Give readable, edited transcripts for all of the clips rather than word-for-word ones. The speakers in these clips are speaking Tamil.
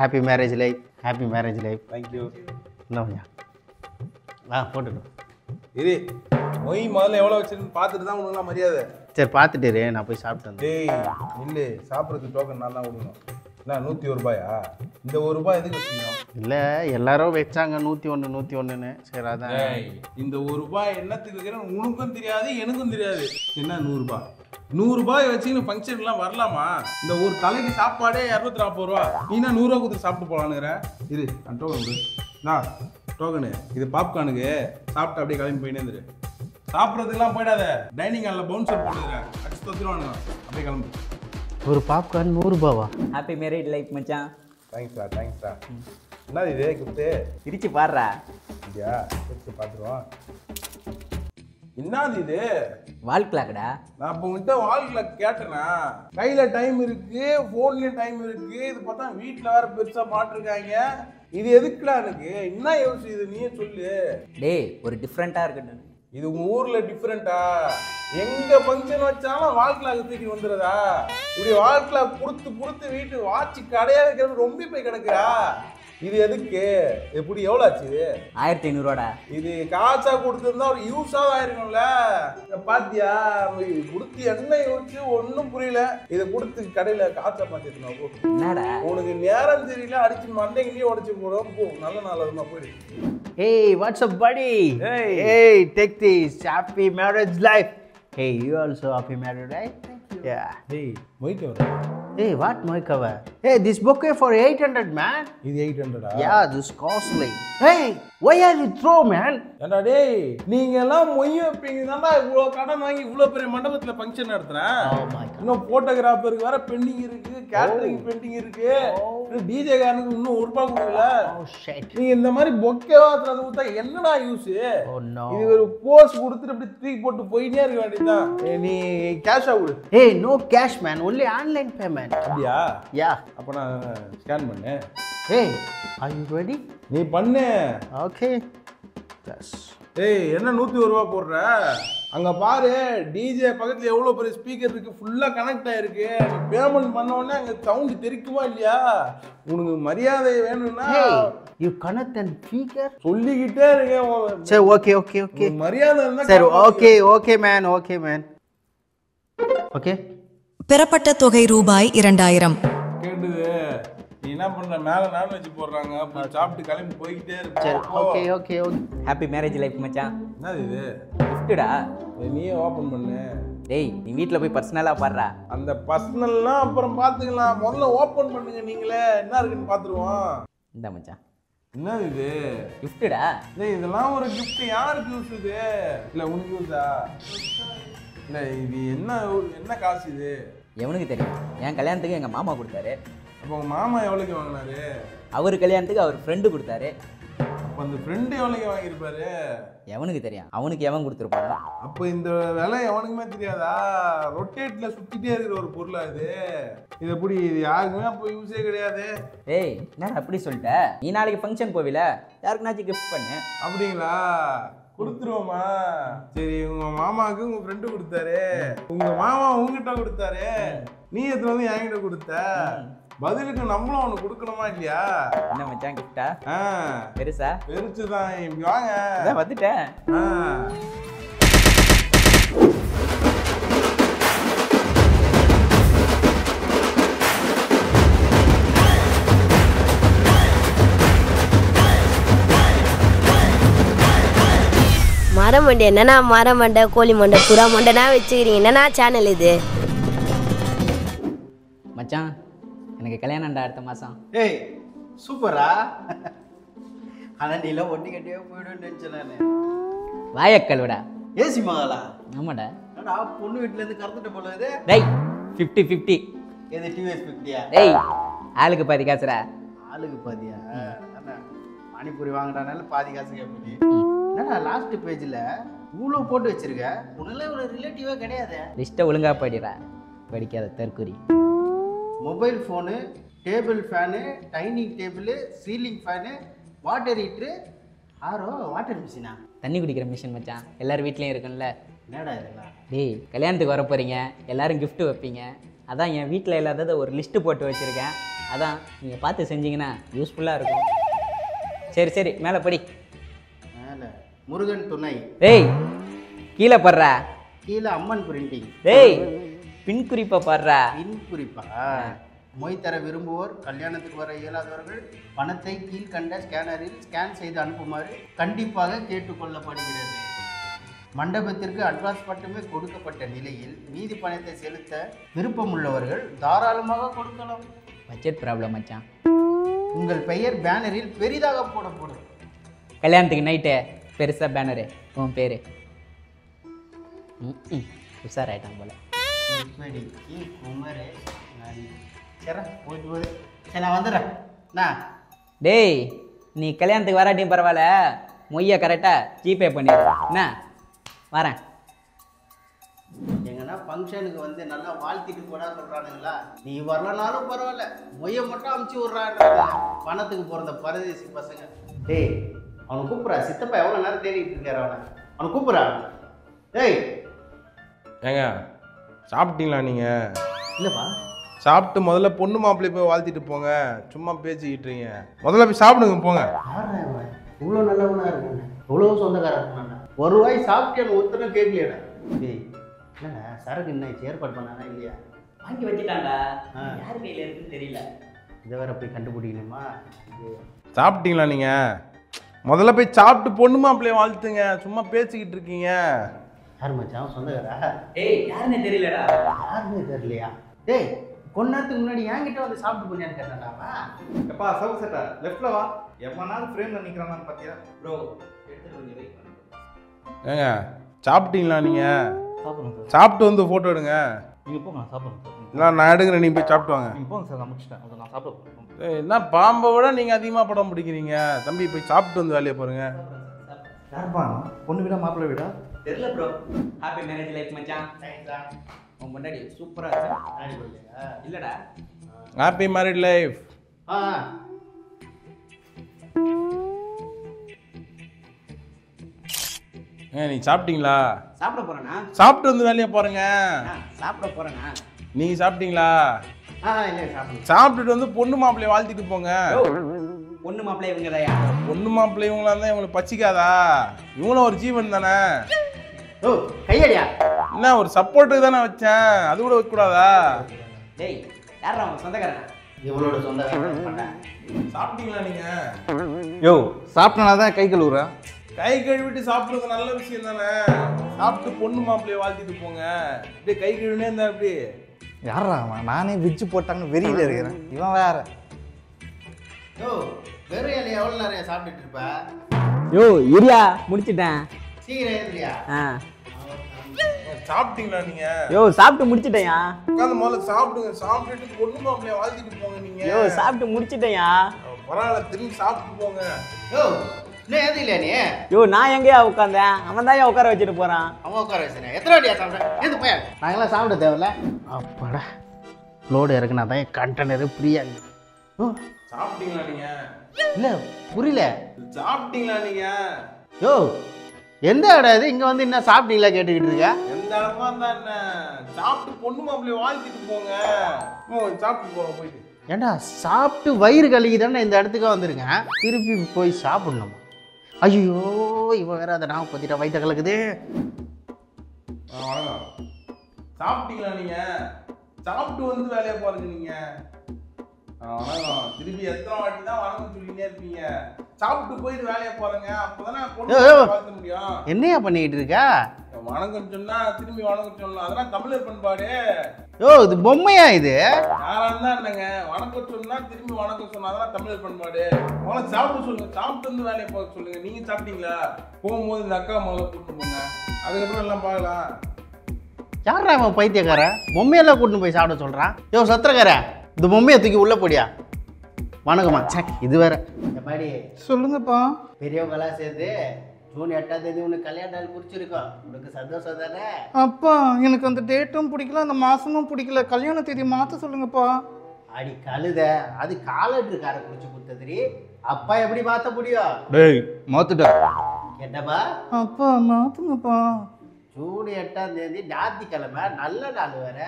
Happy marriage life, happy marriage life. Thank you. என்ன கொஞ்சம் போட்டுடும். இரு மொய் முதல்ல எவ்வளோ வச்சிருக்குன்னு பார்த்துட்டு தான் உனக்குலாம் மரியாதை. சரி பார்த்துட்டு நான் போய் சாப்பிட்டு வந்தேன். டேய் இல்லை, சாப்பிட்றதுக்கு டோக்கன் நான் தான் கொடுக்கணும். என்ன 101 ரூபாயா? இந்த ₹1 எதுக்கு வச்சுக்கணும்? இல்லை எல்லாரும் வச்சாங்க 101 101ன்னு. சரி அதான். இந்த ₹1 என்னத்துக்கு வைக்கிறேன்னு உனக்கும் தெரியாது எனக்கும் தெரியாது. என்ன 100 ரூபாய் வச்சுன்னு ஃபங்க்ஷன்லாம் வரலாமா? இந்த ஒரு தலைக்கு சாப்பாடே 240 ரூபா. நீனா 100 ரூபா கொடுத்து சாப்பிட்டு போகலான்னுங்கிற. இரு நான் டோக்கன் கொடு. நான் டோக்கனு இது பாப்கார்னுக்கு சாப்பிட்டு அப்படியே கிளம்பி போயினே இருந்துரு. சாப்பிட்றதுக்கெல்லாம் போயிடாத. டைனிங் ஹாலில் பவுன்சர் போட்டுக்கிறேன். அடிச்சு தொத்துருவானுங்க. அப்படியே கிளம்பு. ஒரு பாப்கார்ன் 100 ரூபாவா? ஹாப்பி மேரிட் லைஃப் மச்சான். தேங்க்ஸ்டா தேங்க்ஸ்டா. என்ன இது கிஃப்ட்டு? பிரிச்சு பாடுறா. இல்லையா எடுத்து பார்த்துருவோம். என்னது இது? வால் கிளாக்டா. நான் இப்போ உங்கள்கிட்ட வால் கிளாக் கேட்டேனா? கையில் டைம் இருக்கு, ஃபோன்லேயும் டைம் இருக்கு. இது பார்த்தா வீட்டில் வேற பெருசாக மாட்டிருக்காங்க. இது எதுக்குடா எனக்கு? என்ன யோசிச்சு இது நீயே சொல்லு. டேய் ஒரு டிஃப்ரெண்ட்டாக இருக்கட்டும். இது உங்க ஊர்ல டிஃப்ரெண்டா? எங்க ஃபங்க்ஷன் வச்சாலும் வால் கிளாக் தூக்கி வந்துடுறதா? இப்படி வால் கிளாக் கொடுத்து வீட்டு வாட்சி கடையா வைக்கிறது ரொம்ப போய் கிடக்குறா. இது எதுக்கு? எப்படி எவ்வளோ ஆச்சு இது? 1500 ரூபாடா. இது காசா கொடுத்துருந்தா ஒரு யூஸாக ஆயிருக்கும்ல. பாத்தியா கொடுத்து என்ன யோசிச்சு ஒன்றும் புரியல. இதை கொடுத்து கடையில காசா மாத்திருக்கணும். என்னடா உனக்கு நேரம் தெரியல, அடிச்சு மண்டைங்களையும் உடச்சு போடும். போ நல்ல நாள் அதுமா போயிடு. Hey, what's up, buddy? Hey, take this. Happy marriage life. Hey, you also happy marriage life? Thank you. Yeah. டேய் மொய்ட்டு வர. Hey, what my cover? Hey, this bouquet for 800, man. இது 800 Yeah, this costly. Hey, why are you throw, man? ஏண்டா டேய், நீங்க எல்லாம் மொய் வைப்பீங்க தான்டா இவ்வளோ கடன் வாங்கி இவ்வளோ பெரிய மண்டபத்தில் ஃபங்க்ஷன் நடத்துறேன். Oh my God. இன்னும் போட்டோகிராஃபருக்கு வேற பெண்டிங் இருக்கு, கேட்டரிங் பெண்டிங் இருக்கு, டிஜே காரனுக்கு இன்னும் ₹1 கொடுக்கல. Oh shit. நீங்க இந்த மாதிரி பொக்கேவா தரது கொடுத்தா என்னடா யூஸ்? Oh no. இது ஒரு போஸ் கொடுத்துட்டு அப்படி தூக்கி போட்டு போயிட்டே இருக்க வேண்டியதுதான். நீ கேஷா கொடு. Hey, no cash, man. Only online payment. அப்படியா? Yeah. அப்ப நான் ஸ்கேன் பண்ணு. Hey, are you ready? நீ பண்ணு. Okay. Yes. ஏய் என்ன 101 ரூபா போடுற? அங்க பாரு டிஜே பக்கத்துல எவ்வளவு பெரிய ஸ்பீக்கர் இருக்கு, ஃபுல்லா கனெக்ட் ஆயிருக்கு. நீ பேமெண்ட் பண்ண உடனே அங்க சவுண்ட் தெரிக்குமா இல்லையா? உனக்கு மரியாதை வேணும்னா Hey, you connect and speaker? சொல்லிக்கிட்டே இருக்கேன். சரி ஓகே மரியாதை இருந்தா சரி ஓகே மேன் ஓகே. பெறப்பட்ட தொகை ₹2000. கேட்டுது. நீ என்ன பண்ற? மேல நான்வெஜ் போடுறாங்க, அப்ப சாப்பிட்டு கிளம்பி போய்கிட்டே சரி இருப்ப. ஓகே ஹாப்பி மேரேஜ் லைஃப் மச்சான். என்னது இது? கிஃப்ட்டுடா. நீயே ஓபன் பண்ணு. டேய் நீ வீட்டில் போய் பர்சனலாக பாடுறா. அந்த பர்சனல்லாம் அப்புறம் பாத்துக்கலாம். முதல்ல ஓபன் பண்ணுங்க நீங்களே. என்ன இருக்குன்னு பாத்துருவோம். இந்த மச்சான் என்னது இது? கிஃப்ட்டுடா. டேய் இதெல்லாம் ஒரு கிஃப்ட். யாருக்கு யூஸ் இது? இல்ல உனக்கு யூஸா? இல்ல இது என்ன காசு இது? எவனுக்கு தெரியும்? என் கல்யாணத்துக்கு எங்கள் மாமா கொடுத்தாரு. அப்போ உங்க மாமா எவ்வளோக்கு வாங்கினாரு? அவர் கல்யாணத்துக்கு அவர் ஃப்ரெண்டு கொடுத்தாரு. அப்போ அந்த ஃப்ரெண்டு எவ்வளோக்கு வாங்கியிருப்பாரு? எவனுக்கு தெரியும்? அவனுக்கு எவன் கொடுத்துருப்பாங்க? அப்போ இந்த விலை எவனுக்குமே தெரியாதா? ரொட்டேட்ல சுத்திட்டே இருக்கிற ஒரு பொருளா இது? இது எப்படி? இது யாருக்குமே அப்போ யூஸே கிடையாது. ஏய் என்ன அப்படி சொல்லிட்ட? நீ நாளைக்கு ஃபங்க்ஷன் போவில, யாருக்குனாச்சும் கிஃப்ட் பண்ணு. அப்படிங்களா? கொடுத்துருவோமா? சரி உங்க மாமாவுக்கு உங்க ஃப்ரெண்டு கொடுத்தாரு, உங்க மாமா உங்ககிட்ட கொடுத்தாரு, நீ எத்தனை வந்து என்கிட்ட கொடுத்த. பதிலுக்கு நம்மளும் அவனுக்கு கொடுக்கணுமா இல்லையா? என்ன மச்சான் கிஃப்டா? பெருசா? பெருசுதான். இப்படி வாங்க. வந்துட்டேன். மரம் மண்டை என்னன்னா மரம் மண்டை, கோழி மண்டை, புறா மண்டைனா வச்சுக்கிறீங்க. என்னன்னா சேனல் இது? மச்சான் எனக்கு கல்யாணம்டா அடுத்த மாதம். ஏய் சூப்பரா. ஆனால் நீலாம் ஒட்டி கட்டியே போயிடுன்னு நினச்சேன் நான். வாயக்கல்விடா. ஏசி மகளா? ஆமாடா. ஏடா பொண்ணு வீட்டிலேருந்து கறந்துட்டு போல இது. டேய் 50-50. எது டிவிஎஸ் 50யா? டேய் ஆளுக்கு பாதி காசுடா. ஆளுக்கு பாதியா? அண்ணா பானிபூரி வாங்குறதுனால பாதி காசு கேட்பீங்க. என்னடா லாஸ்ட் பேஜில் இவ்வளோ போட்டு வச்சிருக்க? உன்னெல்லாம் ஒரு ரிலேட்டிவாக கிடையாது. லிஸ்ட்டை ஒழுங்காக படிடா. படிக்காத தற்குறி. Mobile phone, table fan, dining table, ceiling fan, water heater, water மிஷினா? தண்ணி குடிக்கிற மிஷின் மச்சான். எல்லாரும் வீட்லேயும் இருக்கும்ல. என்னடா இதெல்லாம்? டேய் கல்யாணத்துக்கு வர போகிறீங்க, எல்லாரும் கிஃப்ட்டு வைப்பீங்க. அதான் என் வீட்டில் இல்லாததை ஒரு லிஸ்ட்டு போட்டு வச்சுருக்கேன். அதான் நீங்கள் பார்த்து செஞ்சீங்கன்னா யூஸ்ஃபுல்லாக இருக்கும். சரி சரி மேலே படி. மேலே முருகன் துணை, டேய் கீழே படுறா. கீழே அம்மன் பிரிண்டிங், டேய் பின் குறிப்பை படுறா. பின் குறிப்பா மொய் தர விரும்புவோர், கல்யாணத்துக்கு வர இயலாதவர்கள் பணத்தை கீழ்கண்ட ஸ்கேனரில் ஸ்கேன் செய்து அனுப்புமாறு கண்டிப்பாக கேட்டுக்கொள்ளப்படுகிறது. மண்டபத்திற்கு அட்வான்ஸ் மட்டுமே கொடுக்கப்பட்ட நிலையில் மீதி பணத்தை செலுத்த விருப்பமுள்ளவர்கள் தாராளமாக கொடுக்கலாம். பட்ஜெட் ப்ராப்ளம் மச்சான். உங்கள் பெயர் பேனரில் பெரிதாக போடப்படும். கல்யாணத்துக்கு நைட்டு பெருசாக பேனரு உன் பேர். உஷாராயிட்டான் போல. இப்படிக்கு குமரே சரி போயிட்டு போகுது. சரி நான் வந்துடுறேன். நான் டேய் நீ கல்யாணத்துக்கு வராட்டியும் பரவாயில்ல, மொய்யை கரெக்டாக ஜிபே பண்ணிடு. என்ன வரேன். எங்கன்னா ஃபங்க்ஷனுக்கு வந்து நல்லா வாழ்த்திட்டு போடா சொல்கிறானுங்களா, நீ வரலனாலும் பரவாயில்ல மொய்யை மட்டும் அமுச்சு விட்றான்றாங்க பணத்துக்கு போகிற பரதேசி பசங்க. டேய் அவனை கூப்பிட்றா, சித்தப்பா எவ்வளோ நேரம் தேடிட்டு இருக்காரு, அவனை கூப்பிட்றா. டேய் ஏங்க சாப்பிட்டீங்களா நீங்கள்? இல்லைப்பா. சாப்பிட்டு முதல்ல பொண்ணு மாப்பிள்ளை போய் வாழ்த்திட்டு போங்க, சும்மா பேசிக்கிட்டுறீங்க. முதல்ல போய் சாப்பிடுங்க போங்க. இவ்வளோ நல்லவனா இருக்காங்க, இவ்வளோ சொந்தக்காரன் இருக்காங்க. ஒரு வாய் சாப்பிட்டேன்னு ஒருத்தரும் கேட்கலையடா. டேய் என்னடா சரக்கு என்ன ஏற்பாடு பண்ணானா இல்லையா? வாங்கி வச்சுட்டாண்டா, யார் கையில் இருக்குன்னு தெரியல. இதை வேற போய் கண்டுபிடிக்கணுமா? சாப்பிட்டீங்களா நீங்கள்? முதல்ல போய் சாப்பிட்டு பொண்ணு மாப்பிள்ளையை வாழ்த்துங்க, சும்மா பேசிக்கிட்டு இருக்கீங்க. யார் மச்சான் சொந்தக்காரா? ஏய் யாருன்னு தெரியலடா. யாருன்னு தெரியலையா? டேய் கொஞ்ச நேரத்துக்கு முன்னாடி என்கிட்ட வந்து சாப்பிட்டு போனியான்னு கேட்டாடாமா. எப்பா சவுக்கு சட்டா லெஃப்ட்ல வா, எவ்வளோனாலும் ஃப்ரேம்ல நிற்கிறானான்னு பார்த்தியா? ப்ரோ எடுத்துட்டு கொஞ்சம் வெயிட் பண்ணு. ஏங்க சாப்பிட்டீங்களா நீங்கள்? சாப்பிடுங்க சார். சாப்பிட்டு வந்து ஃபோட்டோ எடுங்க. நீங்கள் போங்க, நான் சாப்பிடுங்க சார். இல்லை நான் எடுக்கிறேன், நீங்கள் போய் சாப்பிட்டு வாங்க. நீங்கள் போங்க சார், நான் முடிச்சிட்டேன். அதை நான் சாப்பிட போகிறேன். என்ன பாம்பை விட நீங்கள் அதிகமாக படம் பிடிக்கிறீங்க. தம்பி போய் சாப்பிட்டு வந்து வேலையை பாருங்க. யாருப்பா? பொண்ணு வீடா மாப்பிள்ளை வீடா? தெரியல ப்ரோ. ஹாப்பி மேரேஜ் லைஃப் மச்சான். உன் முன்னாடி சூப்பராக இருக்கு. இல்லடா ஹாப்பி மேரிட் லைஃப். நீ சாப்பிட்டீங்களா? சாப்பிட போறேண்ணா. சாப்பிட்டு வந்து வேலையை பாருங்க. சாப்பிட போறேண்ணா. நீங்க சாப்பிட்டீங்களா? இல்லை சாப்பிடுங்க. சாப்பிட்டுட்டு வந்து பொண்ணு மாப்பிள்ளையை வாழ்த்திட்டு போங்க. பொண்ணு மாப்பிள்ளை இவங்க தாயா? பொண்ணு மாப்பிள்ளை இவங்களா இருந்தா இவங்களுக்கு பச்சிக்காதா? இவங்களும் ஒரு ஜீவன் தானே. ஓ கையடியா? என்ன ஒரு சப்போர்ட்டுக்கு தானே வச்சேன், அது கூட வைக்கக்கூடாதா? டேய் யாரா அவன் சொந்தக்காரன்? இவளோட சொந்தக்காரன் பண்ணேன். சாப்பிட்டீங்களா நீங்க? யோ சாப்பிட்டனா தான் கை கழுவுறேன். கை கழுவிட்டு சாப்பிடுறது நல்ல விஷயம் தானே. சாப்பிட்டு பொண்ணு மாப்பிள்ளையை வாழ்த்திட்டு போங்க. இப்படியே கை கழுவினே இருந்தா எப்படி? யாரா அவன்? நானே விஜ்ஜு போட்டாங்கன்னு வெறியில் இருக்கிறேன், இவன் வேற. யோ வெறும் இலையை எவ்வளோ நேரம் சாப்பிட்டுட்டு இருப்ப? யோ இரியா முடிச்சிட்டேன். சீக்கிரம் ஏதுலையா? சாப்பிட்டீங்களா நீங்க? யோ சாப்பிட்டு முடிச்சிட்டேயா. உட்காந்து முதல்ல சாப்பிடுங்க. சாப்பிட்டுட்டு பொண்ணு மாப்பிள்ளையை வாழ்த்திட்டு போங்க. நீங்க யோ சாப்பிட்டு முடிச்சிட்டேயா. பரவாயில்ல, திரும்பி சாப்பிட்டு போங்க. யோ இன்னும் ஏது இல்லையா நீ? யோ நான் எங்கேயா உட்காந்தேன், அவன் தான் உட்கார வச்சுட்டு போறான். அவன் உட்கார வச்சுனேன். எத்தனை வாட்டியா சாப்பிட்றேன்? ஏது போய் நாங்களாம் சாப்பிட தேவையில்ல. அப்பாடா லோடு இறக்குனா தான் கண்டெய்னரு ஃப்ரீயா இருக்கு. ஓ சாப்பிட்டீங்களா நீங்க? இல்லை புரியல. சாப்பிட்டீங்களா நீங்க? யோ எந்த இடம் இது? இங்கே வந்து என்ன சாப்பிட்டீங்களா கேட்டுக்கிட்டு இருக்க? எந்த இடமா இருந்தா என்ன, சாப்பிட்டு பொண்ணு மாப்பிள்ளையை வாழ்த்திட்டு போங்க. சாப்பிட்டு போங்க போயிட்டு. ஏண்டா சாப்பிட்டு வயிறு கழுகி தானே இந்த இடத்துக்கு வந்திருக்கேன், திருப்பி போய் சாப்பிடணும். ஐயோ இவன் வேற அதை நான் பற்றிட்டா வயிற்ற கலக்குது. வணக்கம். சாப்பிட்டீங்களா நீங்க? சாப்பிட்டு வந்து வேலையை பாருங்க நீங்க. வணக்கம். திருப்பி எத்தனை வாட்டி தான் வணக்கம் சொல்லிட்டே இருப்பீங்க? சாப்பிட்டு போயிட்டு வேலையை பாருங்க, அப்பதானே பொண்ணு பார்க்க முடியும். என்னையா பண்ணிக்கிட்டு இருக்க? வணக்கம் சொன்னா திரும்பி வணக்கம் சொல்லணும், அதெல்லாம் தமிழர் பண்பாடு. யோ இது பொம்மையா இது? யாரா இருந்தா என்னங்க, வணக்கம் சொன்னா திரும்பி வணக்கம் சொன்னா அதெல்லாம் தமிழர் பண்பாடு. முதல்ல சாப்பிட சொல்லுங்க, சாப்பிட்டு வந்து வேலையை பார்க்க சொல்லுங்க. நீங்க சாப்பிட்டீங்களா? போகும்போது இந்த அக்கா முதல்ல கூப்பிட்டு போங்க, அதுக்கப்புறம் எல்லாம் பார்க்கலாம். யாரா அவன் பைத்தியக்காரன் பொம்மையெல்லாம் கூட்டின்னு போய் சாப்பிட சொல்கிறான்? யோ சத்திரக்காரன் இந்த பொம்மையை தூக்கி உள்ளே போடியா. வணக்கம்மா. சே இது வேற. எப்படி சொல்லுங்கப்பா. பெரியவங்களாம் சேர்ந்து ஜூன் 8ஆம் தேதி உனக்கு கல்யாண நாள் குறிச்சிருக்கோம். உனக்கு சந்தோஷம் தானே? அப்பா எனக்கு அந்த டேட்டும் பிடிக்கல, அந்த மாசமும் பிடிக்கல, கல்யாண தேதி மாற்ற சொல்லுங்கப்பா. அடி கழுத, அது காலட்டுக்கார குறிச்சு கொடுத்ததுரி. அப்பா எப்படி மாற்ற முடியும்? டேய் மாத்துட்டா. என்னப்பா? அப்பா மாத்துங்கப்பா. ஜூன் 8ஆம் தேதி ஞாயிற்றுக்கிழமை, நல்ல நாள் வேற.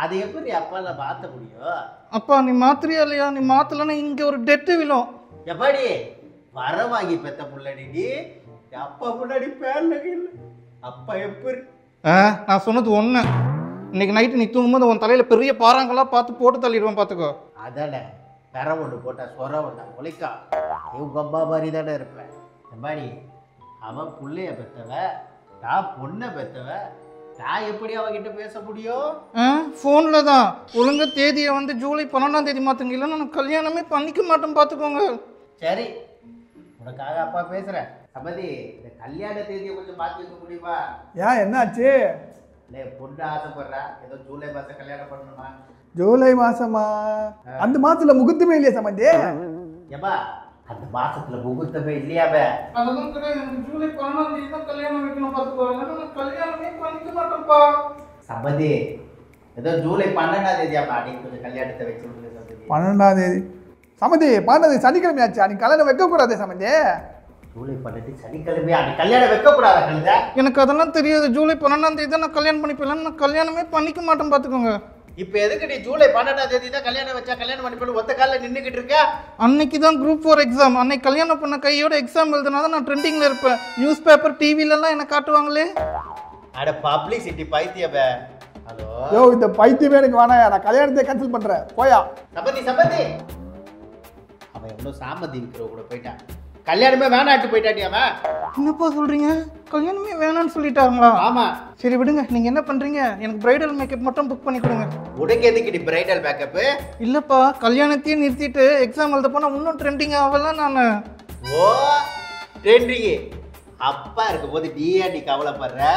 அது எப்படி அப்பால மாற்ற முடியும்? அப்பா நீ மாத்திரியா இல்லையா? நீ மாத்தலன்னா இங்க ஒரு டெட்டு விழும். எப்படி வர வாங்கி பெத்த புள்ளடி நீ அப்பா முன்னாடி பேர்ல இல்லை அப்பா எப்படி? நான் சொன்னது ஒண்ணு. இன்னைக்கு நைட்டு நீ தூங்கும்போது உன் தலையில பெரிய பாறாங்களா பார்த்து போட்டு தள்ளிடுவேன் பார்த்துக்கோ. அதானே பெற ஒன்று போட்டா சொர ஒன்றா முளைக்கா இவங்க அம்மா மாதிரி தானே இருப்பேன். எம்பாடி அவன் பிள்ளைய பெத்தவ, நான் பொண்ணை பெத்தவ, நான் எப்படி அவகிட்ட பேச முடியும்? ஃபோன்ல தான் ஒழுங்கா தேதியை வந்து ஜூலை 12ஆம் தேதி மாத்துங்க, இல்லைன்னா நான் கல்யாணமே பண்ணிக்க மாட்டேன் பார்த்துக்கோங்க. சரி உனக்காக அப்பா பேசுறேன். சமதி இந்த கல்யாண தேதியை கொஞ்சம் மாற்றி வைக்க முடியுமா? ஏன் என்னாச்சு? இல்லை பொண்ணு ஆசைப்படுறா, ஏதோ ஜூலை மாதம் கல்யாணம் பண்ணணுமா? ஜூலை மாசமா? அந்த மாசத்துல முகூர்த்தமே இல்லையா சம்பந்தி? ஏப்பா அந்த மாசத்துல முகூர்த்தமே இல்லையாவே? அதெல்லாம் கிடையாது. எனக்கு ஜூலை 12ஆம் தேதி தான் கல்யாணம் வைக்கணும் பார்த்துக்கோ, இல்லைன்னா நான் கல்யாணமே பண்ணிக்க மாட்டேன்ப்பா. சம்பந்தி ஏதோ ஜூலை 12ஆம் தேதியாப்பா நீ கொஞ்சம் கல்யாணத்தை வச்சு விடுங்க சம்பந்தி. 12ஆம் தேதி சம்பந்தி? 12ஆம் தேதி சனிக்கிழமை ஆச்சா? நீ கல்யாணம் வைக்க கூடாதே சம்பந்தி. ஜூலை 12 சனிக்கிழமையா? நீ கல்யாணம் வைக்கக்கூடாதா கழுத? எனக்கு அதெல்லாம் தெரியாது. ஜூலை 12ஆம் தேதி தான் நான் கல்யாணம் பண்ணிப்பேன், நான் கல்யாணமே பண்ணிக்க மாட்டேன் பார்த்துக்கோங்க. இப்போ எதுக்கு நீ ஜூலை 12ஆம் தேதி தான் கல்யாணம் வச்சா கல்யாணம் பண்ணி ஒத்த காலில் நின்றுக்கிட்டு இருக்க? அன்னைக்கு தான் குரூப் 4 எக்ஸாம். அன்னைக்கு கல்யாணம் பண்ண கையோட எக்ஸாம் எழுதுனா தான் நான் ட்ரெண்டிங்கில் இருப்பேன். நியூஸ் பேப்பர் டிவிலெல்லாம் என்ன காட்டுவாங்களே. அட பப்ளிசிட்டி பைத்தியபே. ஹலோ யோ இந்த பைத்தியமே எனக்கு வேணாயா, நான் கல்யாணத்தை கேன்சல் பண்றேன் போயா. சம்பந்தி அவன் எவ்வளோ சாமந்தி இருக்கிற கூட போயிட்டான், கல்யாணமே வேணாட்டு போயிட்டாட்டி அவன். என்னப்பா சொல்றீங்க? கல்யாணமே வேணான்னு சொல்லிட்டாங்களா? ஆமா. சரி விடுங்க, நீங்க என்ன பண்றீங்க? எனக்கு பிரைடல் மேக்கப் மட்டும் புக் பண்ணி கொடுங்க. உனக்கு எதுக்கு நீ பிரைடல் மேக்கப்? இல்லப்பா கல்யாணத்தையும் நிறுத்திட்டு எக்ஸாம் எழுத போனா இன்னும் ட்ரெண்டிங் ஆகலாம். நான் ஓ ட்ரெண்டிங் அப்பா இருக்கும் போது நீ ஏன் நீ கவலைப்படுற?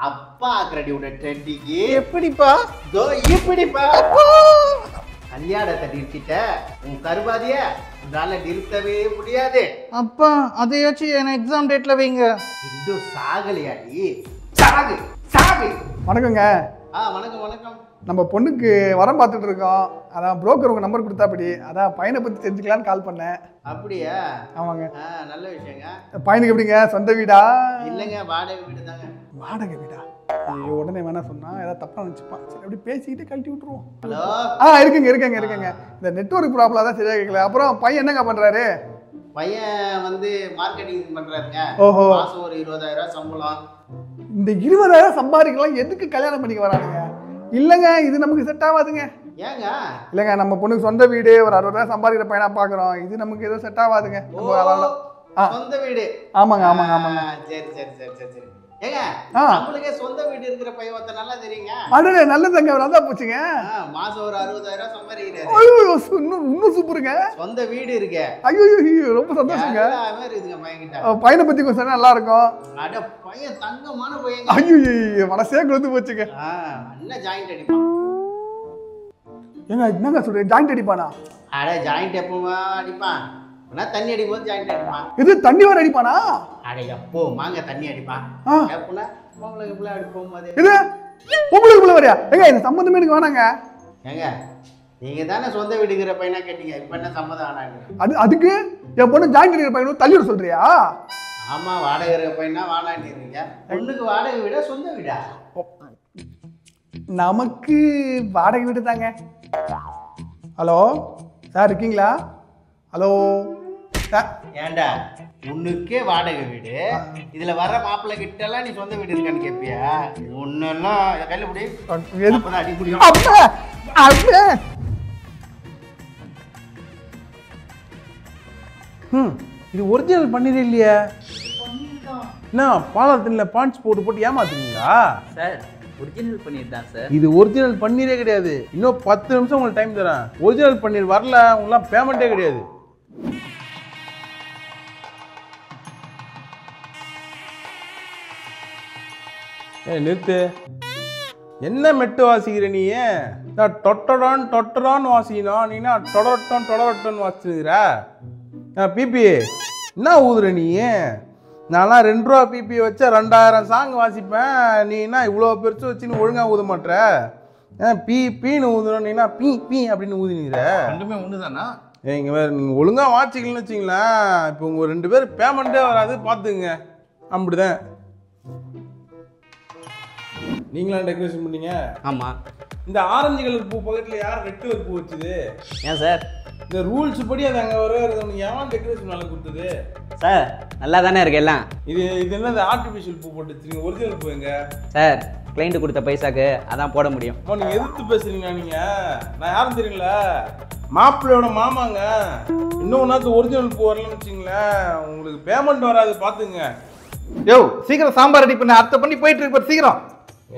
அப்பா ஆக்குறடி உன்னை ட்ரெண்டிங். எப்படிப்பா? இப்படிப்பா கல்யாணத்தை நிறுத்திட்ட உன் கருவாதிய உன்னால நிறுத்தவே முடியாது. அப்பா அதையாச்சும் என் எக்ஸாம் டேட்ல வைங்க. இன்னும் சாகலையாடி? சாகு சாகு. வணக்கங்க. வணக்கம் வணக்கம். நம்ம பொண்ணுக்கு வரம் பார்த்துட்டு இருக்கோம். அதான் புரோக்கர் உங்க நம்பர் கொடுத்தாப்படி, அதான் பையனை பத்தி தெரிஞ்சுக்கலான்னு கால் பண்ணேன். அப்படியா? ஆமாங்க. நல்ல விஷயங்க. பையனுக்கு எப்படிங்க, சொந்த வீடா? இல்லைங்க வாடகை வீடு தாங்க. வாடகை வீடா? ஐயோ உடனே வேணா சொன்னா ஏதாவது தப்பா நினைச்சுப்பான். சரி அப்படி பேசிக்கிட்டு கழட்டி விட்டுருவோம். ஹலோ இருக்குங்க. இந்த நெட்வொர்க் ப்ராப்ளம் தான் சரியா கேட்கல. அப்புறம் பையன் என்னங்க பண்றாரு? பையன் வந்து மார்க்கெட்டிங் பண்றாருங்க. ஓஹோ. மாசம் ஒரு 20,000 சம்பளம். இந்த 20,000 சம்பாதிக்கலாம் எதுக்கு கல்யாணம் பண்ணிக்க வரானுங்க? இல்லைங்க இது நமக்கு செட் ஆகாதுங்க. ஏங்க? இல்லைங்க நம்ம பொண்ணுக்கு சொந்த வீடு, ஒரு 60,000 சம்பாதிக்கிற பையனா பாக்குறோம். இது நமக்கு எதுவும் செட் ஆகாதுங்க. சொந்த வீடு? ஆமாங்க. சரி ஏங்க நம்மளுக்கே சொந்த வீடு இருக்கிற பையன் ஒருத்த நல்லா தெரியுங்க. அடடே நல்லதுங்க, நல்லா போச்சுங்க. மாசம் ஒரு 60,000 சம்பாதிக்கிறாரு. ஐயோ இன்னும் சூப்பருங்க. சொந்த வீடு இருக்கு. ஐயோ ரொம்ப சந்தோஷங்க. இருக்குங்க பையன்கிட்ட. பையனை பத்தி கொஞ்சம் நல்லா இருக்கும். அட பையன் தங்கமான பையன். ஐயோ மனசே கொழுந்து போச்சுங்க. நல்ல ஜாயிண்ட் அடிப்பான். ஏங்க என்னங்க சொல்றீங்க, ஜாயிண்ட் அடிப்பானா? அட ஜாயிண்ட் எப்பவுமா அடிப்பான், தண்ணி அடிக்கும் போது ஜாயிண்ட் அடிப்பான். இது தண்ணி வர அடிப்பானா? அட எப்போ மாங்க தண்ணி அடிப்பான். எப்பனா பொம்பளைக்கு பிள்ளை அடிப்போம் போது. இது பொம்பளைக்கு பிள்ளை வரையா? ஏங்க இந்த சம்மந்தமே எனக்கு வேணாங்க. ஏங்க நீங்க தானே சொந்த வீடுங்கிற பையனா கேட்டீங்க, இப்ப என்ன சம்மதம் வேணாங்க? அதுக்கு என் பொண்ணு ஜாயிண்ட் அடிக்கிற பையனும் தள்ளி விட சொல்றியா? ஆமா வாடகை இருக்கிற பையனா வாடாண்டிருக்கீங்க. பொண்ணுக்கு வாடகை வீடா சொந்த வீடா? நமக்கு வாடகை வீடு தாங்க. ஹலோ சார் இருக்கீங்களா? ஹலோ ஏண்டா உன்னுக்கே வாடகை வீடு, இதுல வர மாப்பிள்ளை கிட்ட எல்லாம் நீ சொந்த வீடு இருக்கான்னு கேட்பியா? ஒன்னெல்லாம் கையில முடி அடி முடியும். இது ஒரிஜினல் பண்ணிடே இல்லையா? என்ன பாலத்தில் பாண்ட்ஸ் போட்டு ஏமாத்துறீங்களா சார்? ஒரிஜினல் பன்னீர் தான் சார். இது ஒரிஜினல் பன்னீரே கிடையாது. இன்னும் 10 நிமிஷம் உங்களுக்கு டைம் தரேன். ஒரிஜினல் பன்னீர் வரல உங்களாம் பேமெண்ட்டே கிடையாது. நிறுத்து. என்ன மெட்டு வாசிக்கிற நீ? நான் டொட்டடான்னு வாசிக்கணும், நீனா டொடரட்டன் வாசிச்சுக்கிற. பிபி என்ன ஊதுற நீ? நான்லாம் 2 ரூபா பிபி வச்சா 2000 சாங் வாசிப்பேன். நீனா இவ்வளோ பெருசு வச்சுன்னு ஒழுங்காக ஊத மாட்டேற. பீன்னு ஊதுறோம், நீனா பீ அப்படின்னு ஊதினுங்கிற. ரெண்டுமே ஒன்று தானா? இங்கே வேறு நீங்கள் ஒழுங்காக வாசிக்கலன்னு வச்சிங்களேன், இப்போ உங்கள் 2 பேர் பேமெண்ட்டே வராது பார்த்துங்க. அப்படிதான். நீங்களா டெக்கரேஷன் பண்ணீங்க? ஆமாம். இந்த ஆரஞ்சு கலர் பூ பக்கத்தில் யார் ரெட் கலர் பூ வச்சுது? ஏன் சார்? இந்த ரூல்ஸ் படி அது அங்கே வர எவன் டெக்கரேஷன் வேலை கொடுத்தது? சார் நல்லா தானே இருக்கு எல்லாம். இது என்னது ஆர்டிஃபிஷியல் பூ போட்டு வச்சுருங்க, ஒரிஜினல் பூ எங்க? சார் கிளைண்ட் கொடுத்த பைசாக்கு அதான் போட முடியும். அப்போ நீங்கள் எதிர்த்து பேசுறீங்களா நீங்கள்? நான் யாரும் தெரியல, மாப்பிள்ளையோட மாமாங்க. இன்னும் நேரத்து ஒரிஜினல் பூ வரலன்னு வச்சிங்களேன், உங்களுக்கு பேமெண்ட் வராது பார்த்துங்க. யோ சீக்கிரம் சாம்பார் ரெடி பண்ணி அர்த்தம் பண்ணி போயிட்டு இருக்கு சீக்கிரம்.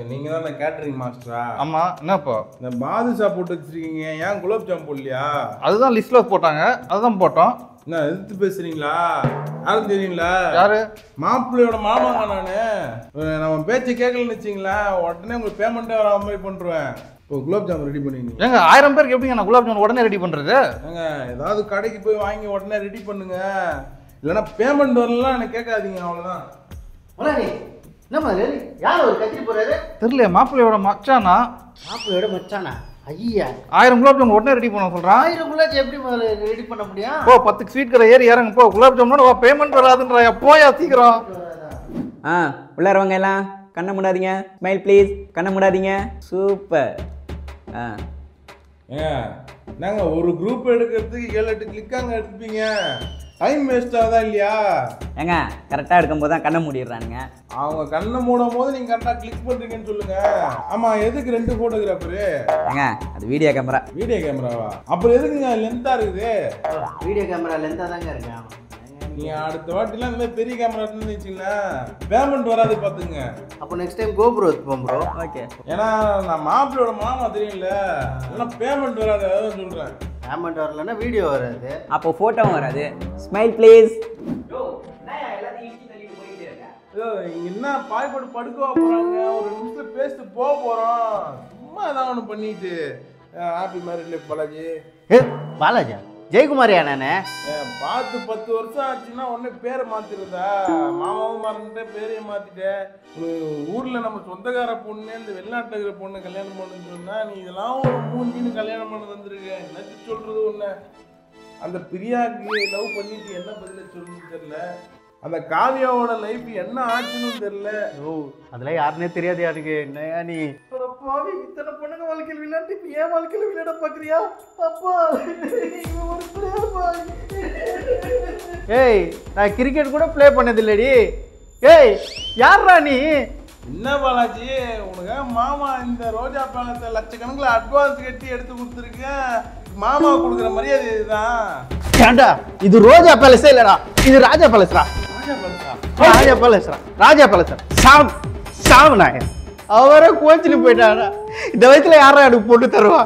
நீங்கள் தான் இந்த கேட்ரிங் மாஸ்டரா? ஆமாம். என்னப்பா இந்த பாதுஷா போட்டு வச்சிருக்கீங்க, ஏன் குலாப் ஜாம் போடலையா? அதுதான் லிஸ்ட்டில் போட்டாங்க, அதுதான் போட்டோம். என்ன எதிர்த்து பேசுறீங்களா? யாரும் தெரியுங்களா? யாரு? மாப்பிள்ளையோட மாமாங்க நானு. நம்ம பேச்சை கேட்கலன்னு வச்சிங்களா, உடனே உங்களுக்கு பேமெண்ட்டே வர மாதிரி பண்ணுறேன். இப்போ குலாப் ஜாம் ரெடி பண்ணிங்க. ஏங்க 1000 பேருக்கு எப்படிங்க நான் குலாப் ஜாமுன் உடனே ரெடி பண்ணுறது? ஏங்க ஏதாவது கடைக்கு போய் வாங்கி உடனே ரெடி பண்ணுங்க, இல்லைன்னா பேமெண்ட் வரலாம் எனக்கு கேட்காதீங்க, அவ்வளோதான். என்னம்மா யார் ஒரு கத்திரி போறாரு? தெரியல, மாப்பிள்ளையோட மச்சானா? மாப்பிள்ளையோட மச்சானா? ஐயா 1000 குலாப் ஜாமுன் உடனே ரெடி பண்ண சொல்கிறான். 1000 குலாப் எப்படி ரெடி பண்ண முடியும்? போ 10 ஸ்வீட் கடை ஏறி இறங்க போ. குலாப் ஜாமுனோட பேமெண்ட் வராதுன்றா, போயா சீக்கிரம். உள்ளாரவங்க எல்லாம் கண்ணை மூடாதீங்க. Smile please. கண்ணை மூடாதீங்க. சூப்பர். நாங்க ஒரு குரூப் எடுக்கிறதுக்கு 7-8 கிளிக்காங்க எடுத்துப்பீங்க, டைம் வேஸ்ட் ஆகுதா இல்லையா? ஏங்க கரெக்டாக எடுக்கும்போது தான் கண்ணை மூடிடுறானுங்க. அவங்க கண்ணை மூடும் போது நீங்க கரெக்டாக கிளிக் பண்றீங்கன்னு சொல்லுங்க. ஆமா, எதுக்கு 2 போட்டோகிராஃபரு? ஏங்க அது வீடியோ கேமரா. வீடியோ கேமராவா? அப்புறம் எதுக்குங்க லென்த்தா இருக்குது? வீடியோ கேமரா லென்த்தா தாங்க இருக்கேன். நீ அடுத்த வாட்டிலாம் இந்த மாதிரி பெரிய கேமரா இருந்துச்சுங்களா பேமெண்ட் வராது பார்த்துங்க. அப்போ நெக்ஸ்ட் டைம் கோப்ரோ எடுத்துப்போம் ப்ரோ. ஓகே. ஏன்னா நான் மாப்பிள்ளையோட மாமா தெரியும்ல, இல்லைன்னா பேமெண்ட் வராது, அதான் சொல்கிறேன். பேமெண்ட் வரலன்னா வீடியோ வராது, அப்போ ஃபோட்டோவும் வராது. Smile please. இங்கே என்ன பாய்பட்டு படுக்கவா போகிறாங்க, ஒரு நிமிஷத்தில் பேசிட்டு போக போகிறோம், சும்மா ஏதாவது ஒன்று பண்ணிட்டு. Happy married life Balaji. பாலாஜா ஜெயக்குமாரியா? நானே பார்த்து 10 வருஷம் ஆச்சுன்னா உடனே பேரை மாத்திருந்தா, மாமாவும் மறந்துட்டேன், பேரையும் மாத்திட்டேன். ஊர்ல நம்ம சொந்தக்கார பொண்ணு, இந்த வெளிநாட்டுல இருக்கிற பொண்ணு கல்யாணம் பண்ணுன்னு சொன்னா நீ இதெல்லாம் ஒரு மூஞ்சின்னு கல்யாணம் பண்ண வந்திருக்க. என்னச்சு சொல்றது ஒண்ணு. அந்த பிரியாக்கு லவ் பண்ணிட்டு என்ன பதில சொல்லணும்னு தெரியல, அந்த காவியாவோட லைஃப் என்ன ஆச்சுன்னு தெரியல. ஓ அதெல்லாம் யாருன்னே தெரியாது எனக்கு. என்னையா நீ இத்தனை பொண்ணுங்க வாழ்க்கையில் விளையாண்டு இப்ப ஏன் வாழ்க்கையில விளையாட பாக்குறியா? அப்பா ஏய் நான் கிரிக்கெட் கூட ப்ளே பண்ணது இல்லடி. ஏய் யாரா நீ? என்ன பாலாஜி, உனக்கு மாமா இந்த ரோஜா பேலத்தை லட்சக்கணக்கில் அட்வான்ஸ் கட்டி எடுத்து கொடுத்துருக்கேன், மாமா கொடுக்குற மரியாதை இதுதான். ஏண்டா இது ரோஜா பேலஸே இல்லடா, இது ராஜா பேலஸ்ரா. ராஜா பேலஸ்ரா, ராஜா பேலஸ்ரா. சாவு நாயன் அவரை கோச்சிட்டு போயிட்டாடா. இந்த வயசுல யாரா எனக்கு போட்டு தருவா?